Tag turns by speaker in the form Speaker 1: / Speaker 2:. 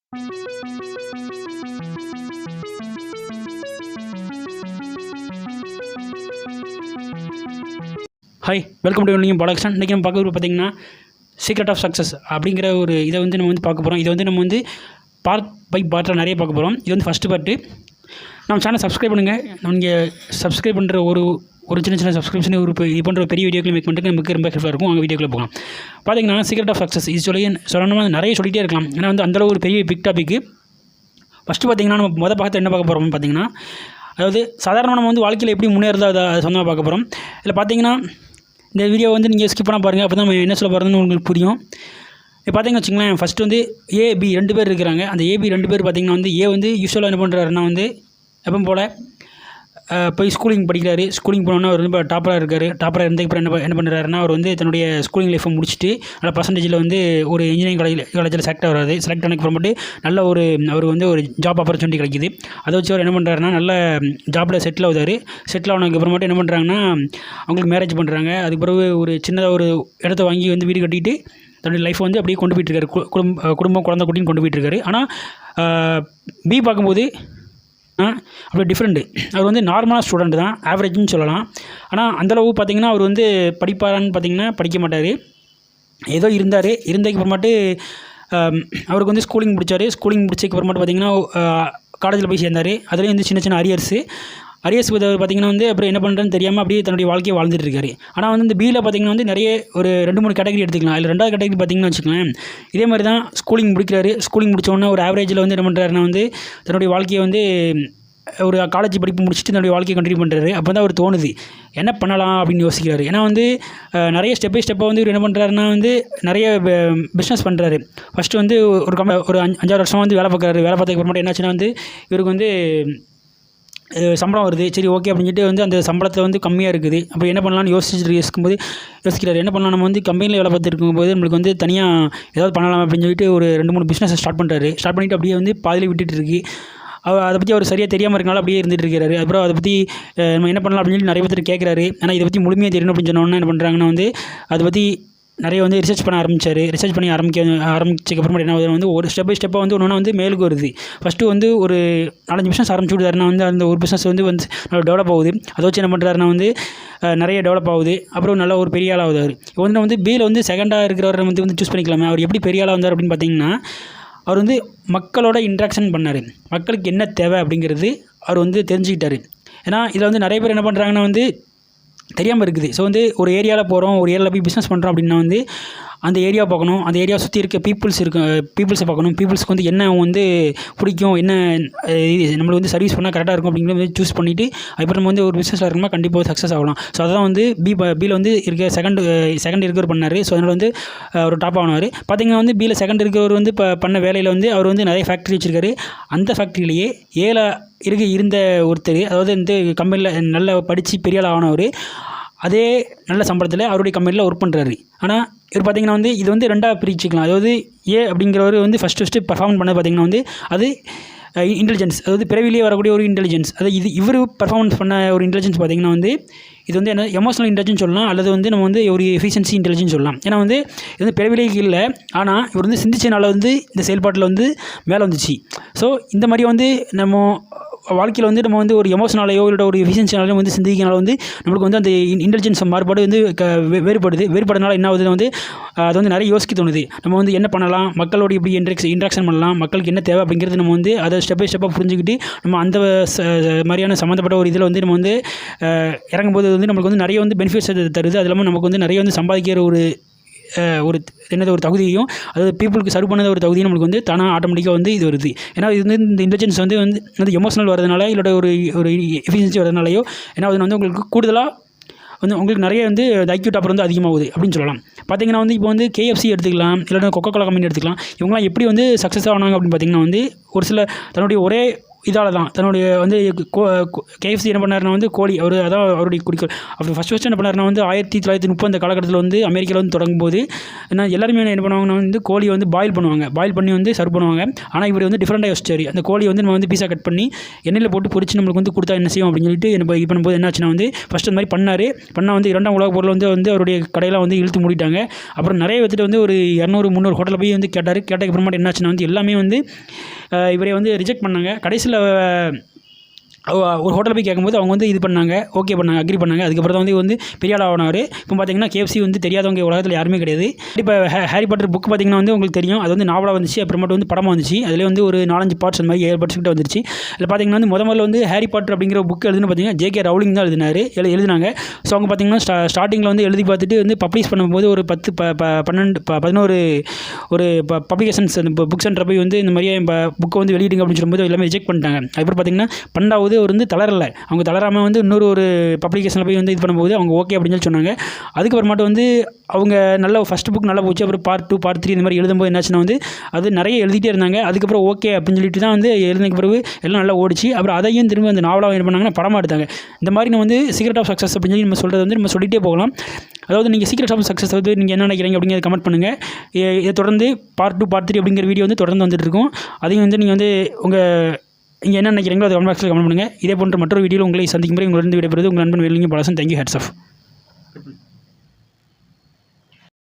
Speaker 1: Hi, welcome to நீங்கள் பாலகிருஷ்ணன். இன்றைக்கி நம்ம பார்க்க பார்த்தீங்கன்னா சீக்ரெட் ஆஃப் சக்ஸஸ் அப்படிங்கிற ஒரு இதை வந்து நம்ம வந்து பார்க்க போகிறோம். இதை வந்து நம்ம வந்து பார்ட் பை பார்ட்டில் நிறைய பார்க்க போகிறோம். இது வந்து ஃபஸ்ட்டு பார்ட்டு. நம்ம சேனல் சப்ஸ்கிரைப் பண்ணுங்கள். நீங்கள் சப்ஸ்கிரைப் பண்ணுற ஒரு சின்ன சப்ஸ்கிரிப்ஷன் இது போன்ற ஒரு பெரிய வீடியோக்கள் மேக் பண்ணுறதுக்கு நமக்கு ரொம்ப ஹெல்ப்ஃபுல்லாக இருக்கும். அவங்க வீடியோக்குள்ளே போகலாம். பார்த்தீங்கன்னா சீக்ரெட் ஆஃப் சக்ஸஸ் இது சொல்லணும்னா நிறைய சொல்லிகிட்டே இருக்கலாம். ஏன்னா வந்து அந்தளவு ஒரு பெரிய பிக் டாபிக்கு. ஃபஸ்ட்டு பார்த்தீங்கன்னா நம்ம பார்த்து என்ன பார்க்க போகிறோம்னு பார்த்தீங்கன்னா, அதாவது சாதாரணமாக நம்ம வந்து வாழ்க்கையில் எப்படி முன்னேறதோ அதை சொந்தமாக பார்க்க போகிறோம். இல்லை பார்த்தீங்கன்னா இந்த வீடியோ வந்து நீங்கள் ஸ்கிப் பண்ண பாருங்கள். அப்போ தான் நம்ம என்ன சொல்ல போகிறதுன்னு உங்களுக்கு புரியும். இப்போ பார்த்தீங்கன்னு வச்சுங்களேன், ஃபஸ்ட்டு வந்து ஏபி 2 பேர் இருக்கிறாங்க. அந்த ஏபி 2 பேர் பார்த்தீங்கன்னா வந்து ஏ வந்து யூஸ்வலாக என்ன பண்ணுறாருன்னா வந்து எப்பவும் போல் போய் ஸ்கூலிங் படிக்கிறாரு. ஸ்கூலிங் போனோன்னா அவர் வந்து டாப்பராக இருக்கார். டாப்பராக இருந்ததுக்கப்புறம் என்ன பண்ணுறாருன்னா, அவர் வந்து தன்னுடைய ஸ்கூலிங் லைஃப்பை முடிச்சுட்டு நல்ல பர்சன்டேஜில் வந்து ஒரு இன்ஜினியரிங் காலேஜில் செலக்ட் ஆகிறாரு. செலக்ட் ஆனதுக்கப்புறமேட்டு நல்ல அவர் வந்து ஒரு ஜாப் ஆப்பர்ச்சுனிட்டி கிடைக்கிது. அதை வச்சு அவர் என்ன பண்ணுறாருன்னா நல்ல ஜாப்பில் செட்டில் ஆகுதார். செட்டில் ஆனதுக்கப்புறமேட்டு என்ன பண்ணுறாங்கன்னா அவங்களுக்கு மேரேஜ் பண்ணுறாங்க. அதுக்கு பிறகு ஒரு சின்னதாக ஒரு இடத்த வாங்கி வந்து வீடு கட்டிட்டு தன்னுடைய லைஃப்பை வந்து அப்படியே கொண்டு போயிட்டுருக்காரு. குடும்பம் குழந்தை குட்டின்னு கொண்டு போயிட்டுருக்காரு. ஆனால் பி பார்க்கும்போது அப்படியே டிஃப்ரெண்ட்டு. அவர் வந்து நார்மலான ஸ்டூடெண்ட் தான், ஆவரேஜ்னு சொல்லலாம். ஆனால் அந்தளவு பார்த்திங்கன்னா அவர் வந்து படிப்பாரான்னு பார்த்திங்கன்னா படிக்க மாட்டார். ஏதோ இருந்ததுக்கு அப்புறமாட்டு அவருக்கு வந்து ஸ்கூலிங் முடித்தார். ஸ்கூலிங் முடிச்சதுக்கு அப்புறமாட்டு பார்த்திங்கன்னா காலேஜில் போய் சேர்ந்தார். அதுலேயும் வந்து சின்ன அரியர்ஸு பார்த்திங்கன்னா வந்து அப்புறம் என்ன பண்ணுறதுன்னு தெரியாமல் அப்படியே தன்னுடைய வாழ்க்கையை வாழ்ந்துட்டு இருக்காரு. ஆனால் வந்து இந்த பியில் பார்த்திங்கன்னா வந்து நிறைய ஒரு 2-3 கேட்டகரி எடுத்துக்கலாம். அதில் 2வது கேட்டகரி பார்த்திங்கன்னா வச்சுக்கலாம், இதே மாதிரி தான் ஸ்கூலிங் முடிக்கிறாரு. ஸ்கூலிங் முடித்தோடனே ஒரு ஆவரேஜில் வந்து என்ன பண்ணுறாருன்னா வந்து தன்னுடைய வாழ்க்கையை வந்து ஒரு காலேஜ் படிப்பு முடிச்சுட்டு தன்னுடைய வாழ்க்கையை கண்டினியூ பண்ணுறாரு. அப்போ தான் அவர் தோணுது என்ன பண்ணலாம் அப்படின்னு யோசிக்கிறாரு. ஏன்னா வந்து நிறைய ஸ்டெப் பை ஸ்டெப்பாக வந்து இவர் என்ன பண்ணுறாருன்னா வந்து நிறைய பிஸ்னஸ் பண்ணுறாரு. ஃபஸ்ட்டு வந்து ஒரு 5-6 வருஷமாக வந்து வேலை பார்க்குறாரு. வேலை பார்த்ததுக்கு அப்புறமேட்டு என்னாச்சுன்னா வந்து இவருக்கு வந்து சம்பளம் வருது. சரி, ஓகே அப்படின்னு சொல்லிட்டு வந்து அந்த சம்பளத்தில் வந்து கம்மியாக இருக்குது. அப்போ என்ன பண்ணலாம்னு யோசிக்கிறாரு. என்ன பண்ணலாம், நம்ம வந்து கம்பெனியில் வேலை பார்த்து இருக்கும்போது நம்மளுக்கு வந்து தனியாக ஏதாவது பண்ணலாம் அப்படின்னு சொல்லிட்டு ஒரு 2-3 பிஸ்னஸை ஸ்டார்ட் பண்ணிவிட்டு அப்படியே வந்து பாதியில் விட்டுட்டு இருக்கு. அதை பற்றி அவர் சரியாக தெரியாமல் இருக்கனால அப்படியே இருந்துகிட்டு இருக்கிறாரு. அப்புறம் அதை பற்றி நம்ம என்ன பண்ணலாம் அப்படின்னு சொல்லி நிறைய பேர் கேட்குறாரு. ஆனால் இதை பற்றி முழுமையாக தெரியணும் அப்படின்னு சொன்னோன்னா என்ன பண்ணுறாங்கன்னா வந்து அதை பற்றி நிறைய வந்து ரிசர்ச் பண்ண ஆரம்பித்தார். ரிசர்ச் பண்ணி ஆரம்பிச்சதுக்கப்புறமா என்ன ஆகுது வந்து ஒரு ஸ்டெப் பை ஸ்டெப்பாக வந்து ஒன்று வந்து மேலுக்கு வருது. ஃபஸ்ட்டு வந்து ஒரு 4-5 பிஸ்னஸ் ஆரம்பிச்சு விடுறாருன்னா வந்து அந்த ஒரு பிஸ்னஸ் வந்து நல்லா டெவலப் ஆகுது. அதை வச்சு என்ன பண்ணுறாருன்னா வந்து நிறைய டெவலப் ஆகுது. அப்புறம் நல்ல ஒரு பெரிய ஆளாக ஆகுது. இவர் வந்து பியில் வந்து செகண்டாக இருக்கிறவரை வந்து சூஸ் பண்ணிக்கலாமே. அவர் எப்படி பெரிய ஆளாக வந்தார் அப்படின்னு பார்த்தீங்கன்னா, அவர் வந்து மக்களோட இன்ட்ராக்ஷன் பண்ணார். மக்களுக்கு என்ன தேவை அப்படிங்கிறது அவர் வந்து தெரிஞ்சுக்கிட்டார். ஏன்னா இதில் வந்து நிறைய பேர் என்ன பண்ணுறாங்கன்னா வந்து தெரியாமல் இருக்குது. ஸோ வந்து ஒரு ஏரியாவில் போகிறோம், ஒரு ஏரியாவில் போய் பிஸ்னஸ் பண்ணுறோம் அப்படின்னா வந்து அந்த ஏரியா பார்க்கணும். அந்த ஏரியா சுற்றி இருக்க பீப்புள்ஸை பார்க்கணும். பீப்புள்ஸ்க்கு வந்து என்ன வந்து பிடிக்கும், என்ன நம்மளுக்கு வந்து சர்வீஸ் பண்ணால் கரெக்டாக இருக்கும் அப்படிங்கிறத வந்து சூஸ் பண்ணிவிட்டு அதுக்கப்புறம் நம்ம வந்து ஒரு பிஸ்னஸில் இருக்கணும்னா கண்டிப்பாக சக்ஸஸ் ஆகலாம். ஸோ அதான் வந்து பியில் வந்து செகண்ட் இருக்கவர் பண்ணார். ஸோ அதனால் வந்து ஒரு டாப் ஆனார். பார்த்திங்கன்னா வந்து பியில் செகண்ட் இருக்கவர் வந்து பண்ண வேலையில் வந்து அவர் வந்து நிறைய ஃபேக்ட்ரி வச்சுருக்காரு. அந்த ஃபேக்ட்ரியிலேயே இருந்த ஒருத்தர், அதாவது வந்து கம்பெனியில் நல்லா படித்து பெரிய ஆள் ஆனவர், அதே நல்ல சம்பளத்தில் அவருடைய கம்பெனியில் ஒர்க் பண்ணுறாரு. ஆனால் இவர் பார்த்திங்கன்னா வந்து இது வந்து 2ஆக பிரிச்சுக்கலாம். அதாவது ஏ அப்படிங்கிறவர் வந்து ஃபஸ்ட்டு பர்ஃபார்ம் பண்ணது பார்த்திங்கன்னா வந்து அது இன்டெலிஜென்ஸ், அதாவது பிறவிலேயே வரக்கூடிய ஒரு இன்டெலிஜென்ஸ். அது இவர் பர்ஃபார்மன்ஸ் பண்ண ஒரு இன்டெலிஜென்ஸ் பார்த்திங்கன்னா வந்து இது வந்து என்ன எமோஷனல் இன்டெலிஜென்ஸ் சொல்லலாம், அல்லது வந்து நம்ம வந்து ஒரு எஃபிஷியன்சி இன்டெலிஜென்ஸ் சொல்லலாம். ஏன்னா வந்து இது வந்து பிறவிலேயே இல்லை, ஆனால் இவர் வந்து சிந்திச்சனால வந்து இந்த செயல்பாட்டில் வந்து மேலே வந்துச்சு. ஸோ இந்த மாதிரி வந்து நம்ம வாழ்க்கையில் வந்து நம்ம வந்து ஒரு எமோஷனாலையோ இல்லை ஒரு எஃபிஷியன்சினாலையோ வந்து சிந்திக்கனால வந்து நம்மளுக்கு வந்து அந்த இன்டெலிஜென்ஸ் மாறுபாடு வந்து வேறுபடுறதுனால என்ன ஆகுதுன்னு வந்து அது வந்து நிறைய யோசிக்க தோணுது. நம்ம வந்து என்ன பண்ணலாம், மக்களோட எப்படி இன்ட்ராக்ஷன் பண்ணலாம், மக்களுக்கு என்ன தேவை அப்படிங்கிறது நம்ம வந்து அதை ஸ்டெப் பை ஸ்டெப்பாக புரிஞ்சுக்கிட்டு நம்ம அந்த மாதிரியான சம்மந்தப்பட்ட ஒரு இதில் வந்து நம்ம வந்து இறங்கும்போது வந்து நம்மளுக்கு வந்து நிறைய வந்து பெனிஃபிட்ஸ் தருது. அது இல்லாமல் நமக்கு வந்து நிறைய வந்து சம்பாதிக்கிற ஒரு தகுதியும், அதாவது பீப்புளுக்கு சர்வ் பண்ணத ஒரு தகுதியும் நம்மளுக்கு வந்து தானாக ஆட்டோமேட்டிக்காக வந்து இது வருது. ஏன்னா இது வந்து இந்த இன்டெலிஜென்ஸ் வந்து எமோஷனல் வரதுனால இல்லை ஒரு எஃபிஷியன்சி வரதுனாலையோ என்ன ஆகுதுன்னு வந்து உங்களுக்கு கூடுதலாக வந்து உங்களுக்கு நிறைய வந்து ஐக்யூ டாப்பர் வந்து அதிகமாகுது அப்படின்னு சொல்லலாம். பார்த்திங்கன்னா வந்து இப்போ வந்து KFC எடுத்துக்கலாம், இல்லைன்னா கொக்கோகோலா கம்பெனி எடுத்துக்கலாம். இவங்களாம் எப்படி வந்து சக்ஸஸ் ஆனாங்க அப்படின்னு பார்த்திங்கன்னா வந்து ஒரு சில தன்னுடைய ஒரே இதால் தான் தன்னுடைய வந்து கேஎஃப்சி என்ன பண்ணாருன்னா வந்து கோழி அதான் அவருடைய குறிக்கோள். அவர் ஃபஸ்ட்டு என்ன பண்ணாருன்னா வந்து 1930 அந்த காலகட்டத்தில் வந்து அமெரிக்காவில் வந்து தொடங்கும்போது எல்லாருமே என்ன பண்ணுவாங்கன்னா வந்து கோழியை வந்து பாயில் பண்ணி வந்து சர்வ் பண்ணுவாங்க. ஆனால் இவர் வந்து டிஃப்ரெண்ட்டாக யோசிச்சார். அந்த கோழியை வந்து நம்ம வந்து பீஸா கட் பண்ணி எண்ணெயில் போட்டு பொரிச்சு நம்மளுக்கு வந்து கொடுத்தா என்ன செய்யும் அப்படின்னு சொல்லிட்டு இது பண்ணும்போது என்னாச்சுன்னா வந்து ஃபஸ்ட்டு அந்த மாதிரி பண்ணால் வந்து 2ஆம் உலக போரில் வந்து அவருடைய கடையெல்லாம் வந்து இழுத்து மூடிட்டாங்க. அப்புறம் நிறைய வந்துட்டு வந்து ஒரு 200-300 ஹோட்டலில் போய் வந்து கேட்டதுக்கப்புறமாட்டு என்னாச்சுன்னா வந்து எல்லாமே வந்து இவரை வந்து ரிஜெக்ட் பண்ணாங்க. கடைசியில் ஒரு ஹோட்டலில் போய் கேட்கும்போது அவங்க வந்து இது பண்ணாங்க, ஓகே பண்ணாங்க, அக்ரி பண்ணாங்க. அதுக்கப்புறம் தான் வந்து பெரிய ஆள் ஆனார். இப்போ பார்த்தீங்கன்னா கேஎஃப்சி வந்து தெரியாதவங்க உலகத்தில் யாருமே கிடையாது. இப்போ ஹாரி பாட்டர் புக் பார்த்தீங்கன்னா வந்து உங்களுக்கு தெரியும், அது வந்து நாவலாக வந்துச்சு, அப்புறமேட்டு வந்து படமாக வந்துச்சு. அதில் வந்து ஒரு 4-5 பார்ட்ஸ் அந்த மாதிரி 7 பார்ட்ஸ் கிட்ட வந்துருச்சு. இதில் பார்த்தீங்கன்னா வந்து முதல்ல வந்து ஹாரி பாட்டர் அப்படிங்கிற புக் எழுதுன்னு பார்த்தீங்கன்னா ஜே.கே. ரவுலிங் தான் எழுதினாங்க. ஸோ அவங்க பார்த்தீங்கன்னா ஸ்டார்டிங்கில் வந்து எழுதி பார்த்துட்டு வந்து பப்ளிஷ் பண்ணும்போது ஒரு 10-11 ஒரு பப்ளிகேஷன்ஸ் அந்த புக் சென்டர் போய் வந்து இந்த மாதிரியே புக்கை வந்து வெளியிடுங்க அப்படின்னு சொல்லும்போது எல்லாமே ரிஜெக்ட் பண்ணிட்டாங்க. அதுக்கப்புறம் பார்த்தீங்கன்னா 12வது அவர் வந்து தளரலை. அவங்க தளராமல் வந்து இன்னொரு ஒரு பப்ளிகேஷனில் போய் வந்து இது பண்ணும்போது அவங்க ஓகே அப்படின்னு சொல்லி சொன்னாங்க. அதுக்கப்புறமாட்டு வந்து அவங்க நல்ல ஃபஸ்ட் புக் நல்லா போச்சு. அப்புறம் பார்ட் 2 பார்ட் 3 இந்த மாதிரி எழுதும்போது என்னாச்சுன்னா வந்து அது நிறைய எழுதிட்டே இருந்தாங்க. அதுக்கப்புறம் ஓகே அப்படின்னு சொல்லிட்டு தான் வந்து எழுதினதுக்கு பிறகு எல்லாம் நல்லா ஓடிச்சு. அப்புறம் அதையும் திரும்ப அந்த நாவலாக என்ன பண்ணாங்கன்னா படமாக எடுத்தாங்க. இந்த மாதிரி நம்ம வந்து சீக்ரெட் ஆஃப் சக்ஸஸ் அப்படின்னு சொல்லி நம்ம சொல்கிறது வந்து நம்ம சொல்லிகிட்டே போகலாம். அதாவது நீங்கள் சீக்ரெட் ஆஃப் சக்ஸஸ் வந்து நீங்கள் என்ன நினைக்கிறீங்க அப்படிங்கிறத கமெண்ட் பண்ணுங்கள். இதை தொடர்ந்து பார்ட் 2 பார்ட் 3 அப்படிங்கிற வீடியோ வந்து தொடர்ந்து வந்துட்டு இருக்கும். அதையும் வந்து நீங்கள் வந்து நீங்கள் என்ன நினைக்கிறீங்களோ அதை கமெண்ட் பாக்ஸில் கமெண்ட் பண்ணுங்கள். இதே போன்ற மற்றொரு வீடியோவில் உங்களை சந்திக்கும் முறை உங்களிருந்து விடைபெறுவது உங்கள் நண்பன் வேலுங்க பாலசன். தேங்க்யூ. Hats of.